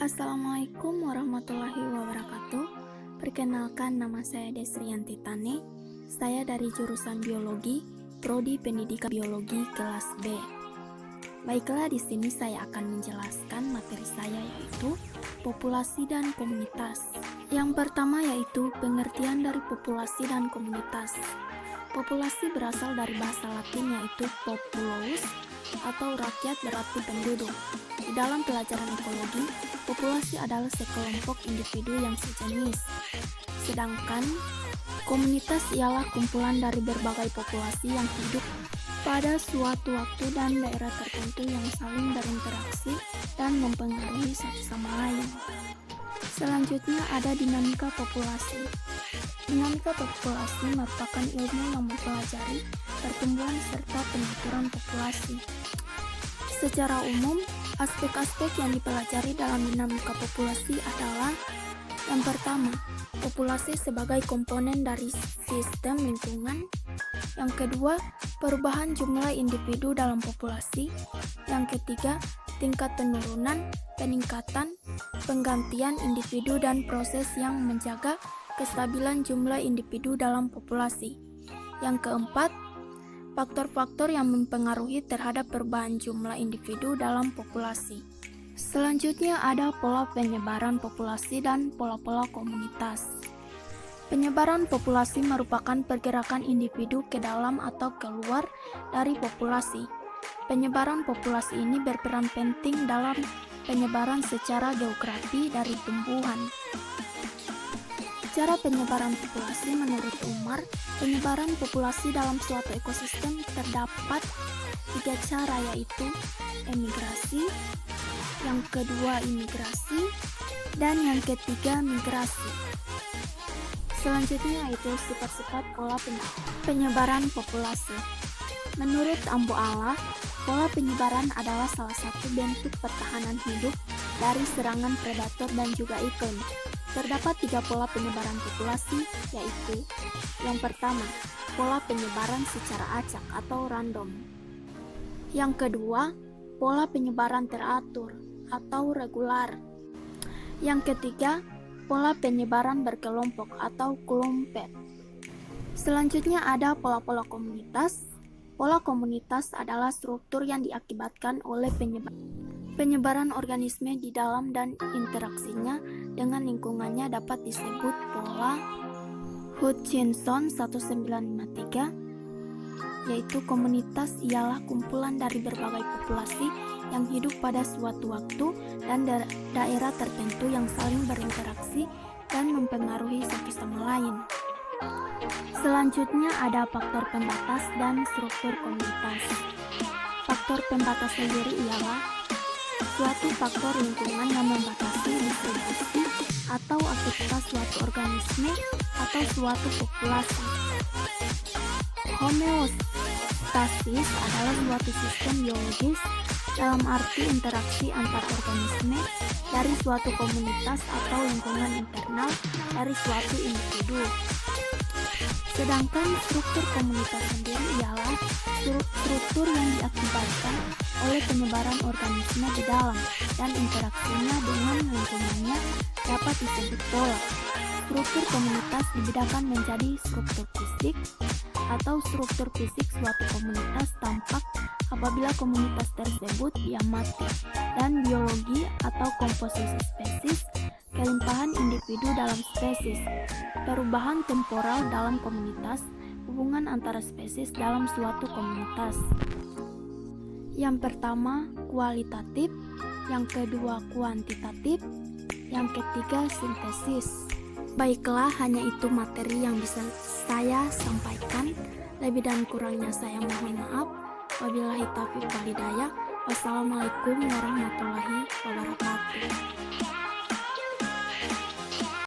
Assalamualaikum warahmatullahi wabarakatuh. Perkenalkan, nama saya Desrianti Tane. Saya dari jurusan Biologi, Prodi Pendidikan Biologi kelas B. Baiklah, di sini saya akan menjelaskan materi saya, yaitu populasi dan komunitas. Yang pertama yaitu pengertian dari populasi dan komunitas. Populasi berasal dari bahasa Latin yaitu populus atau rakyat berarti penduduk. Di dalam pelajaran ekologi, populasi adalah sekelompok individu yang sejenis. Sedangkan komunitas ialah kumpulan dari berbagai populasi yang hidup pada suatu waktu dan daerah tertentu yang saling berinteraksi dan mempengaruhi satu sama lain. Selanjutnya ada dinamika populasi. Dinamika populasi merupakan ilmu yang mempelajari pertumbuhan serta pengaturan populasi. Secara umum, aspek-aspek yang dipelajari dalam dinamika populasi adalah: yang pertama, populasi sebagai komponen dari sistem lingkungan. Yang kedua, perubahan jumlah individu dalam populasi. Yang ketiga, tingkat penurunan, peningkatan, penggantian individu dan proses yang menjaga kestabilan jumlah individu dalam populasi. Yang keempat, faktor-faktor yang mempengaruhi terhadap perubahan jumlah individu dalam populasi. Selanjutnya ada pola penyebaran populasi dan pola-pola komunitas. Penyebaran populasi merupakan pergerakan individu ke dalam atau keluar dari populasi. Penyebaran populasi ini berperan penting dalam penyebaran secara geografi dari tumbuhan. Cara penyebaran populasi menurut Umar, penyebaran populasi dalam suatu ekosistem terdapat 3 cara, yaitu emigrasi, yang kedua imigrasi, dan yang ketiga migrasi. Selanjutnya yaitu sifat-sifat pola penyebaran populasi. Menurut Ambo Allah, pola penyebaran adalah salah satu bentuk pertahanan hidup dari serangan predator dan juga iklim. Terdapat 3 pola penyebaran populasi, yaitu: yang pertama, pola penyebaran secara acak atau random. Yang kedua, pola penyebaran teratur atau regular. Yang ketiga, pola penyebaran berkelompok atau klumpet. Selanjutnya ada pola-pola komunitas. Pola komunitas adalah struktur yang diakibatkan oleh penyebaran organisme di dalam dan interaksinya dengan lingkungannya dapat disebut pola Hutchinson 1953, yaitu komunitas ialah kumpulan dari berbagai populasi yang hidup pada suatu waktu dan daerah tertentu yang saling berinteraksi dan mempengaruhi satu sama lain. Selanjutnya ada faktor pembatas dan struktur komunitas. Faktor pembatas sendiri ialah suatu faktor lingkungan yang membatasi distribusi atau aktivitas suatu organisme atau suatu populasi. Homeostasis adalah suatu sistem biologis dalam arti interaksi antar organisme dari suatu komunitas atau lingkungan internal dari suatu individu. Sedangkan struktur komunitas sendiri ialah struktur yang diakibatkan oleh penyebaran organisme di dalam dan interaksinya dengan lingkungannya dapat disebut pola. Struktur komunitas dibedakan menjadi struktur fisik atau struktur fisik suatu komunitas tampak apabila komunitas tersebut mati, dan biologi atau komposisi spesies, kelimpahan individu dalam spesies, perubahan temporal dalam komunitas, hubungan antara spesies dalam suatu komunitas. Yang pertama, kualitatif, yang kedua kuantitatif, yang ketiga sintesis. Baiklah, hanya itu materi yang bisa saya sampaikan. Lebih dan kurangnya saya mohon maaf. Wabillahi taufiq wal hidayah. Wassalamualaikum warahmatullahi wabarakatuh.